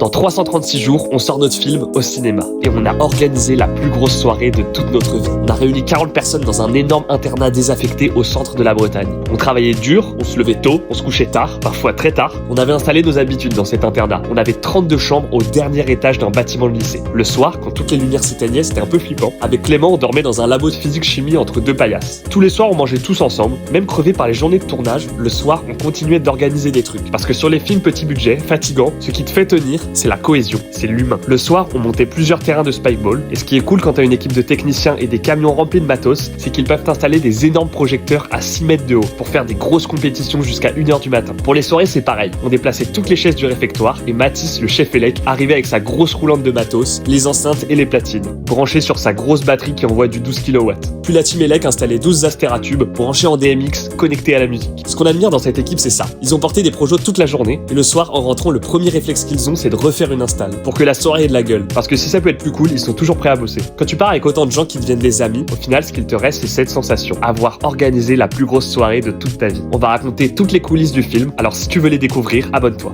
Dans 336 jours, on sort notre film au cinéma. Et on a organisé la plus grosse soirée de toute notre vie. On a réuni 40 personnes dans un énorme internat désaffecté au centre de la Bretagne. On travaillait dur, on se levait tôt, on se couchait tard, parfois très tard. On avait installé nos habitudes dans cet internat. On avait 32 chambres au dernier étage d'un bâtiment de lycée. Le soir, quand toutes les lumières s'éteignaient, c'était un peu flippant. Avec Clément, on dormait dans un labo de physique-chimie entre deux paillasses. Tous les soirs, on mangeait tous ensemble. Même crevés par les journées de tournage, le soir, on continuait d'organiser des trucs. Parce que sur les films petit budget, fatigants, ce qui te fait tenir, c'est la cohésion, c'est l'humain. Le soir, on montait plusieurs terrains de spikeball. Et ce qui est cool quand t'as une équipe de techniciens et des camions remplis de matos, c'est qu'ils peuvent installer des énormes projecteurs à 6 mètres de haut pour faire des grosses compétitions jusqu'à 1h du matin. Pour les soirées, c'est pareil. On déplaçait toutes les chaises du réfectoire et Mathis, le chef élec, arrivait avec sa grosse roulante de matos, les enceintes et les platines, branchées sur sa grosse batterie qui envoie du 12 kW. Puis la team élec installait 12 astératubes branchés en DMX, connectés à la musique. Ce qu'on admire dans cette équipe, c'est ça. Ils ont porté des projets toute la journée et le soir, en rentrant, le premier réflexe qu'ils ont, c'est de refaire une install pour que la soirée ait de la gueule. Parce que si ça peut être plus cool, ils sont toujours prêts à bosser. Quand tu pars avec autant de gens qui deviennent des amis, au final, ce qu'il te reste, c'est cette sensation. Avoir organisé la plus grosse soirée de toute ta vie. On va raconter toutes les coulisses du film, alors si tu veux les découvrir, abonne-toi.